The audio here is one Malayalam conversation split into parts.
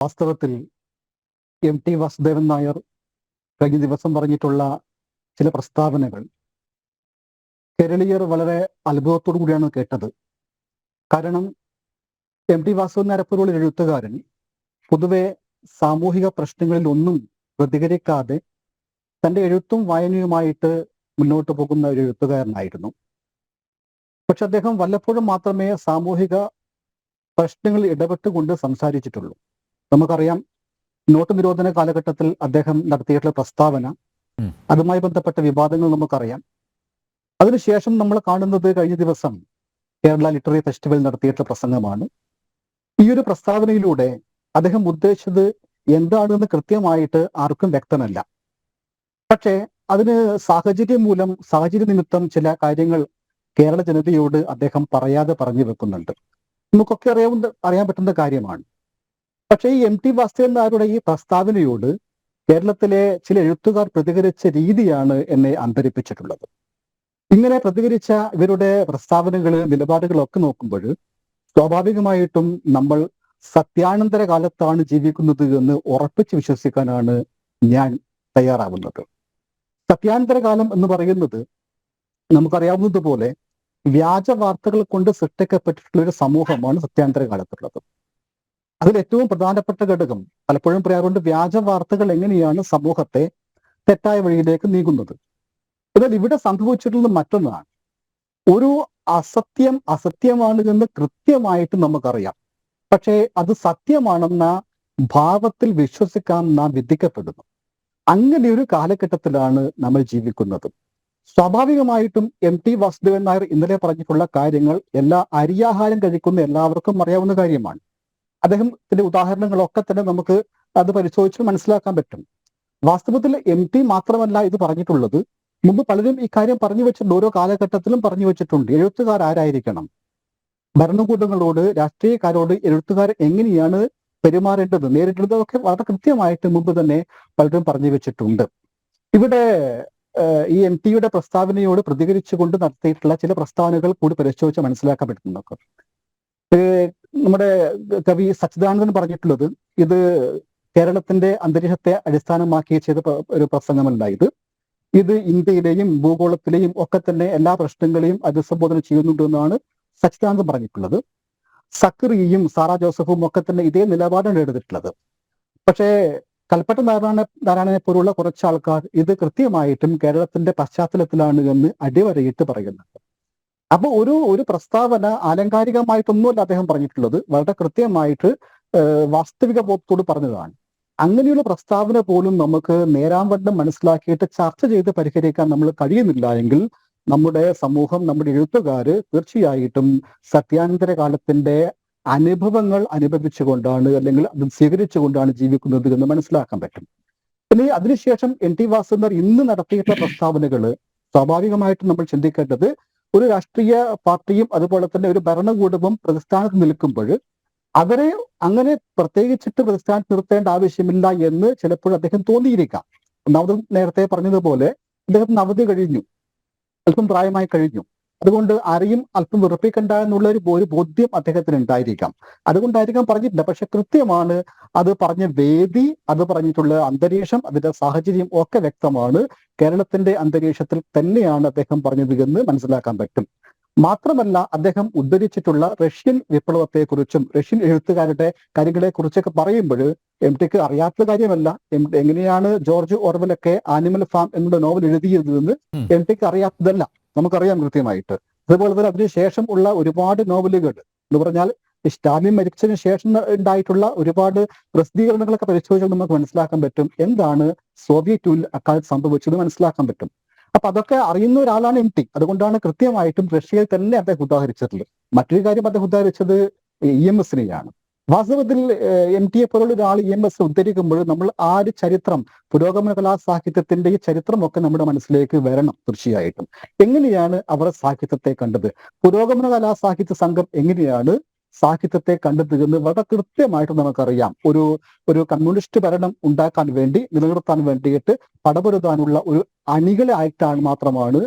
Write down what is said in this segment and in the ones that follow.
വാസ്തവത്തിൽ ടി വാസുദേവൻ നായർ കഴിഞ്ഞ ദിവസം പറഞ്ഞിട്ടുള്ള ചില പ്രസ്താവനകൾ കേരളീയർ വളരെ അത്ഭുതത്തോടു കൂടിയാണ് കേട്ടത്. കാരണം ടി വാസുദേവൻ നായരെ പോലുള്ള എഴുത്തുകാരൻ പൊതുവെ സാമൂഹിക പ്രശ്നങ്ങളിൽ ഒന്നും പ്രതികരിക്കാതെ തൻ്റെ എഴുത്തും വായനയുമായിട്ട് മുന്നോട്ട് പോകുന്ന ഒരു എഴുത്തുകാരനായിരുന്നു. പക്ഷെ അദ്ദേഹം വല്ലപ്പോഴും മാത്രമേ സാമൂഹിക പ്രശ്നങ്ങളിൽ ഇടപെട്ടുകൊണ്ട് സംസാരിച്ചിട്ടുള്ളൂ. നമുക്കറിയാം, നോട്ട് നിരോധന കാലഘട്ടത്തിൽ അദ്ദേഹം നടത്തിയിട്ടുള്ള പ്രസ്താവന, അതുമായി ബന്ധപ്പെട്ട വിവാദങ്ങൾ നമുക്കറിയാം. അതിനുശേഷം നമ്മൾ കാണുന്നത് കഴിഞ്ഞ ദിവസം കേരള ലിറ്റററി ഫെസ്റ്റിവൽ നടത്തിയിട്ടുള്ള പ്രസംഗമാണ്. ഈ ഒരു പ്രസ്താവനയിലൂടെ അദ്ദേഹം ഉദ്ദേശിച്ചത് എന്താണെന്ന് കൃത്യമായിട്ട് ആർക്കും വ്യക്തമല്ല. പക്ഷേ അതിന് സാഹചര്യ നിമിത്തം ചില കാര്യങ്ങൾ കേരള ജനതയോട് അദ്ദേഹം പറയാതെ പറഞ്ഞു വെക്കുന്നുണ്ട്. നമുക്കൊക്കെ അറിയാൻ പറ്റുന്ന കാര്യമാണ്. പക്ഷേ ഈ ടി വാസുദേവൻ നായരുടെ ഈ പ്രസ്താവനയോട് കേരളത്തിലെ ചില എഴുത്തുകാർ പ്രതികരിച്ച രീതിയാണ് എന്നെ അന്തരിപ്പിച്ചിട്ടുള്ളത്. ഇങ്ങനെ പ്രതികരിച്ച ഇവരുടെ പ്രസ്താവനകൾ, നിലപാടുകളൊക്കെ നോക്കുമ്പോൾ സ്വാഭാവികമായിട്ടും നമ്മൾ സത്യാനന്തര കാലത്താണ് ജീവിക്കുന്നത് എന്ന് ഉറപ്പിച്ച് വിശ്വസിക്കാനാണ് ഞാൻ തയ്യാറാവുന്നത്. സത്യാനന്തര കാലം എന്ന് പറയുന്നത് നമുക്കറിയാവുന്നതുപോലെ വ്യാജ വാർത്തകൾ കൊണ്ട് സൃഷ്ടിക്കപ്പെട്ടിട്ടുള്ള ഒരു സമൂഹമാണ് സത്യാനന്തര കാലത്തുള്ളത്. അതിൽ ഏറ്റവും പ്രധാനപ്പെട്ട ഘടകം, പലപ്പോഴും പറയാറുണ്ട്, വ്യാജ വാർത്തകൾ എങ്ങനെയാണ് സമൂഹത്തെ തെറ്റായ വഴിയിലേക്ക് നീങ്ങുന്നത്. എന്നാൽ ഇവിടെ സംഭവിച്ചിട്ടുള്ളത് മറ്റൊന്നാണ്. ഒരു അസത്യം അസത്യമാണ് എന്ന് കൃത്യമായിട്ട് നമുക്കറിയാം. പക്ഷേ അത് സത്യമാണെന്ന ഭാവത്തിൽ വിശ്വസിക്കാൻ നാം വിധിക്കപ്പെടുന്നു. അങ്ങനെ ഒരു കാലഘട്ടത്തിലാണ് നമ്മൾ ജീവിക്കുന്നത്. സ്വാഭാവികമായിട്ടും ടി വാസുദേവൻ നായർ ഇന്നലെ പറഞ്ഞിട്ടുള്ള കാര്യങ്ങൾ അരിയാഹാരം കഴിക്കുന്ന എല്ലാവർക്കും അറിയാവുന്ന കാര്യമാണ്. അദ്ദേഹത്തിന്റെ ഉദാഹരണങ്ങളൊക്കെ തന്നെ നമുക്ക് അത് പരിശോധിച്ച് മനസ്സിലാക്കാൻ പറ്റും. വാസ്തവത്തിൽ ടി മാത്രമല്ല ഇത് പറഞ്ഞിട്ടുള്ളത്, മുമ്പ് പലരും ഈ കാര്യം പറഞ്ഞു വെച്ചിട്ടുണ്ട്. ഓരോ കാലഘട്ടത്തിലും പറഞ്ഞു വെച്ചിട്ടുണ്ട്. എഴുത്തുകാർ ആരായിരിക്കണം, ഭരണകൂടങ്ങളോട്, രാഷ്ട്രീയക്കാരോട് എഴുത്തുകാർ എങ്ങനെയാണ് പെരുമാറേണ്ടത്, നേരിടേണ്ടതൊക്കെ വളരെ കൃത്യമായിട്ട് മുമ്പ് തന്നെ പലരും പറഞ്ഞു വെച്ചിട്ടുണ്ട്. ഇവിടെ ഈ ടിയുടെ പ്രസ്താവനയോട് പ്രതികരിച്ചുകൊണ്ട് നടത്തിയിട്ടുള്ള ചില പ്രസ്താവനകൾ കൂടി പരിശോധിച്ച് മനസ്സിലാക്കാൻ പറ്റുന്നുണ്ട്. നമ്മുടെ കവി സച്ചിദാനന്ദൻ പറഞ്ഞിട്ടുള്ളത്, ഇത് കേരളത്തിന്റെ അന്തരീക്ഷത്തെ അടിസ്ഥാനമാക്കി ചെയ്ത ഒരു പ്രസംഗമല്ല ഇത് ഇന്ത്യയിലെയും ഭൂഗോളത്തിലെയും ഒക്കെ തന്നെ എല്ലാ പ്രശ്നങ്ങളെയും അഭിസംബോധന ചെയ്യുന്നുണ്ട് എന്നാണ് സച്ചിദാനന്ദൻ പറഞ്ഞിട്ടുള്ളത്. സക്രിയും സാറാ ജോസഫും ഒക്കെ തന്നെ ഇതേ നിലപാടാണ് എടുത്തിട്ടുള്ളത്. പക്ഷേ കൽപ്പറ്റ നാരായണനെ പോലുള്ള കുറച്ച് ആൾക്കാർ ഇത് കൃത്യമായിട്ടും കേരളത്തിന്റെ പശ്ചാത്തലത്തിലാണ് എന്ന് അടിവരയിട്ട് പറയുന്നുണ്ട്. അപ്പൊ ഒരു പ്രസ്താവന ആലങ്കാരികമായിട്ടൊന്നുമല്ല അദ്ദേഹം പറഞ്ഞിട്ടുള്ളത്, വളരെ കൃത്യമായിട്ട് വാസ്തവിക ബോധത്തോട് പറഞ്ഞതാണ്. അങ്ങനെയുള്ള പ്രസ്താവന പോലും നമുക്ക് നേരാംവണ്ണം മനസ്സിലാക്കിയിട്ട് ചർച്ച ചെയ്ത് പരിഹരിക്കാൻ നമ്മൾ കഴിയുന്നില്ല എങ്കിൽ നമ്മുടെ സമൂഹം, നമ്മുടെ എഴുത്തുകാര് തീർച്ചയായിട്ടും സത്യാനന്തര കാലത്തിന്റെ അനുഭവങ്ങൾ അനുഭവിച്ചുകൊണ്ടാണ്, അല്ലെങ്കിൽ അത് സ്വീകരിച്ചുകൊണ്ടാണ് ജീവിക്കുന്നത് എന്ന് മനസ്സിലാക്കാൻ പറ്റും. പിന്നെ അതിനുശേഷം ടി വാസുദേവൻ ഇന്ന് നടത്തിയിട്ടുള്ള പ്രസ്താവനകൾ സ്വാഭാവികമായിട്ടും നമ്മൾ ചിന്തിക്കേണ്ടത്, ഒരു രാഷ്ട്രീയ പാർട്ടിയും അതുപോലെ തന്നെ ഒരു ഭരണകൂടവും പ്രതിസ്ഥാനത്ത് നിൽക്കുമ്പോൾ അവരെ അങ്ങനെ പ്രത്യേകിച്ചിട്ട് പ്രതിസ്ഥാനത്ത് നിർത്തേണ്ട ആവശ്യമില്ല എന്ന് ചിലപ്പോൾ അദ്ദേഹം തോന്നിയിരിക്കാം. ഒന്നാമത് നേരത്തെ പറഞ്ഞതുപോലെ അദ്ദേഹത്തിന് അവധി കഴിഞ്ഞു, അല്പം പ്രായമായി കഴിഞ്ഞു. അതുകൊണ്ട് ആരെയും അല്പം വെറുപ്പിക്കണ്ട എന്നുള്ള ഒരു ബോധ്യം അദ്ദേഹത്തിന് ഉണ്ടായിരിക്കാം. അതുകൊണ്ടായിരിക്കാം പറഞ്ഞിട്ടില്ല. പക്ഷെ കൃത്യമാണ് അത് പറഞ്ഞ വേദി, അത് പറഞ്ഞിട്ടുള്ള അന്തരീക്ഷം, അതിന്റെ സാഹചര്യം ഒക്കെ വ്യക്തമാണ്. കേരളത്തിന്റെ അന്തരീക്ഷത്തിൽ തന്നെയാണ് അദ്ദേഹം പറഞ്ഞത് എന്ന് മനസ്സിലാക്കാൻ പറ്റും. മാത്രമല്ല, അദ്ദേഹം ഉദ്ധരിച്ചിട്ടുള്ള റഷ്യൻ വിപ്ലവത്തെക്കുറിച്ചും റഷ്യൻ എഴുത്തുകാരുടെ കാര്യങ്ങളെ കുറിച്ചൊക്കെ പറയുമ്പോൾ ടിക്ക് അറിയാത്ത കാര്യമല്ല. എങ്ങനെയാണ് ജോർജ് ഓർവലൊക്കെ ആനിമൽ ഫാം എന്നുള്ള നോവൽ എഴുതിയതെന്ന് ടിക്ക് അറിയാത്തതല്ല, നമുക്കറിയാം കൃത്യമായിട്ട്. അതുപോലെ തന്നെ അതിനുശേഷം ഉള്ള ഒരുപാട് നോവലുകൾ എന്ന് പറഞ്ഞാൽ സ്റ്റാലിൻ മരിച്ചതിന് ശേഷം ഉണ്ടായിട്ടുള്ള ഒരുപാട് പ്രസിദ്ധീകരണങ്ങളൊക്കെ പരിശോധിച്ചാൽ നമുക്ക് മനസ്സിലാക്കാൻ പറ്റും എന്താണ് സോവിയറ്റ് യൂണിയൻ അക്കാലത്ത് സംഭവിച്ചത് മനസ്സിലാക്കാൻ പറ്റും. അപ്പൊ അതൊക്കെ അറിയുന്ന ഒരാളാണ് ടി. അതുകൊണ്ടാണ് കൃത്യമായിട്ടും റഷ്യയിൽ തന്നെ അദ്ദേഹം ഉദാഹരിച്ചിട്ടുള്ളത്. മറ്റൊരു കാര്യം അദ്ദേഹം ഉദാഹരിച്ചത് EMSനെയാണ്. വാസ്തവത്തിൽ ടിയെ പോലുള്ള ഒരാൾ EMS ഉദ്ധരിക്കുമ്പോൾ നമ്മൾ ആ ഒരു ചരിത്രം, പുരോഗമന കലാസാഹിത്യത്തിന്റെ ഈ ചരിത്രമൊക്കെ നമ്മുടെ മനസ്സിലേക്ക് വരണം. തീർച്ചയായിട്ടും എങ്ങനെയാണ് അവർ സാഹിത്യത്തെ കണ്ടത്, പുരോഗമന കലാസാഹിത്യ സംഘം എങ്ങനെയാണ് സാഹിത്യത്തെ കണ്ടത് എന്ന് വളരെ കൃത്യമായിട്ട് നമുക്കറിയാം. ഒരു കമ്മ്യൂണിസ്റ്റ് ഭരണം ഉണ്ടാക്കാൻ വേണ്ടി, നിലനിർത്താൻ വേണ്ടിയിട്ട് പടപൊരുതാനുള്ള ഒരു അണികളെ ആയിട്ടാണ് മാത്രമാണ്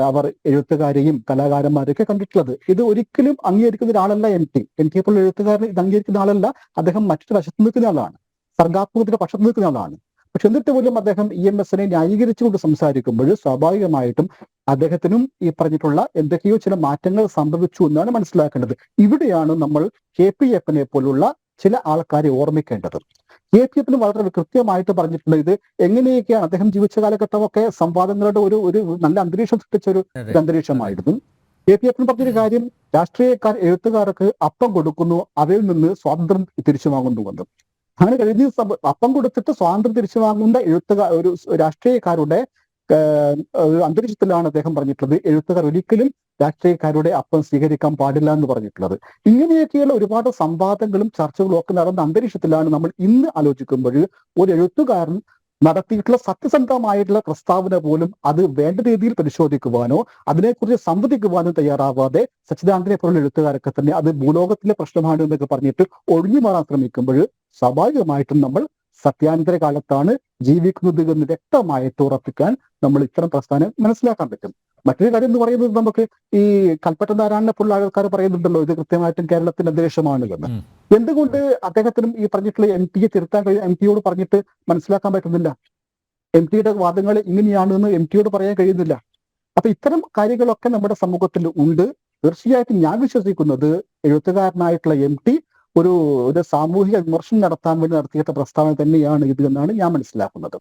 അവർ എഴുത്തുകാരെയും കലാകാരന്മാരെയൊക്കെ കണ്ടിട്ടുള്ളത്. ഇത് ഒരിക്കലും അംഗീകരിക്കുന്ന ഒരാളല്ല എൻ ടി പോലുള്ള എഴുത്തുകാരൻ ഇത് അംഗീകരിക്കുന്ന ആളല്ല. അദ്ദേഹം മറ്റൊരു വശത്ത് നിൽക്കുന്ന ആളാണ്, സർഗാത്മകത്തിന്റെ പക്ഷത്ത് നിൽക്കുന്ന ആളാണ്. പക്ഷെ എന്നിട്ട് പോലും അദ്ദേഹം EMSനെ ന്യായീകരിച്ചുകൊണ്ട് സംസാരിക്കുമ്പോൾ സ്വാഭാവികമായിട്ടും അദ്ദേഹത്തിനും ഈ പറഞ്ഞിട്ടുള്ള എന്തൊക്കെയോ ചില മാറ്റങ്ങൾ സംഭവിച്ചു എന്നാണ് മനസ്സിലാക്കേണ്ടത്. ഇവിടെയാണ് നമ്മൾ KPFനെ പോലുള്ള ചില ആൾക്കാരെ ഓർമ്മിക്കേണ്ടത്. KPFന് വളരെ കൃത്യമായിട്ട് പറഞ്ഞിട്ടുണ്ട് ഇത് എങ്ങനെയൊക്കെയാണ് അദ്ദേഹം ജീവിച്ച കാലഘട്ടമൊക്കെ സംവാദങ്ങളുടെ ഒരു നല്ല അന്തരീക്ഷം സൃഷ്ടിച്ച ഒരു അന്തരീക്ഷമായിരുന്നു. KPFന് പറഞ്ഞൊരു കാര്യം, രാഷ്ട്രീയക്കാർ എഴുത്തുകാർക്ക് അപ്പം കൊടുക്കുന്നു, അവയിൽ നിന്ന് സ്വാതന്ത്ര്യം തിരിച്ചു വാങ്ങുന്നുവെന്ന്. അങ്ങനെ കഴിഞ്ഞ അപ്പം കൊടുത്തിട്ട് സ്വാതന്ത്ര്യം തിരിച്ചു വാങ്ങുന്ന ഒരു രാഷ്ട്രീയക്കാരുടെ അന്തരീക്ഷത്തിലാണ് അദ്ദേഹം പറഞ്ഞിട്ടുള്ളത് എഴുത്തുകാർ ഒരിക്കലും രാഷ്ട്രീയക്കാരുടെ അപ്പം സ്വീകരിക്കാൻ പാടില്ല എന്ന് പറഞ്ഞിട്ടുള്ളത്. ഇങ്ങനെയൊക്കെയുള്ള ഒരുപാട് സംവാദങ്ങളും ചർച്ചകളും ഒക്കെ നടന്ന അന്തരീക്ഷത്തിലാണ് നമ്മൾ ഇന്ന് ആലോചിക്കുമ്പോൾ ഒരു എഴുത്തുകാരൻ നടത്തിയിട്ടുള്ള സത്യസന്ധമായിട്ടുള്ള പ്രസ്താവന പോലും അത് വേണ്ട രീതിയിൽ പരിശോധിക്കുവാനോ അതിനെക്കുറിച്ച് സംവദിക്കുവാനോ തയ്യാറാവാതെ സച്ചിദാനന്ദനെ പോലുള്ള എഴുത്തുകാരൊക്കെ തന്നെ അത് ഭൂലോകത്തിലെ പ്രശ്നമാണ് എന്നൊക്കെ പറഞ്ഞിട്ട് ഒഴിഞ്ഞു മാറാൻ ശ്രമിക്കുമ്പോൾ സ്വാഭാവികമായിട്ടും നമ്മൾ സത്യാനന്തര കാലത്താണ് ജീവിക്കുന്നത് എന്ന് വ്യക്തമായിട്ട് ഉറപ്പിക്കാൻ നമ്മൾ ഇത്തരം പ്രസ്ഥാനം മനസ്സിലാക്കാൻ പറ്റും. മറ്റൊരു കാര്യം എന്ന് പറയുന്നത്, നമുക്ക് ഈ കൽപ്പറ്റ നാരായണനെ പോലുള്ള ആൾക്കാർ പറയുന്നുണ്ടല്ലോ ഇത് കൃത്യമായിട്ടും കേരളത്തിന്റെ അന്തരീക്ഷമാണ് എന്ന്. എന്തുകൊണ്ട് അദ്ദേഹത്തിനും ഈ പറഞ്ഞിട്ടുള്ള MTയെ തിരുത്താൻ കഴിയും? MTയോട് പറഞ്ഞിട്ട് മനസ്സിലാക്കാൻ പറ്റുന്നില്ല. MTയുടെ വാദങ്ങൾ ഇങ്ങനെയാണെന്ന് MTയോട് പറയാൻ കഴിയുന്നില്ല. അപ്പൊ ഇത്തരം കാര്യങ്ങളൊക്കെ നമ്മുടെ സമൂഹത്തിൽ ഉണ്ട്. തീർച്ചയായിട്ടും ഞാൻ വിശ്വസിക്കുന്നത് എഴുത്തുകാരനായിട്ടുള്ള MT ഒരു സാമൂഹിക വിമർശനം നടത്താൻ വേണ്ടി നടത്തിയ പ്രസ്താവന തന്നെയാണ് ഇത് എന്നാണ് ഞാൻ മനസ്സിലാക്കുന്നത്.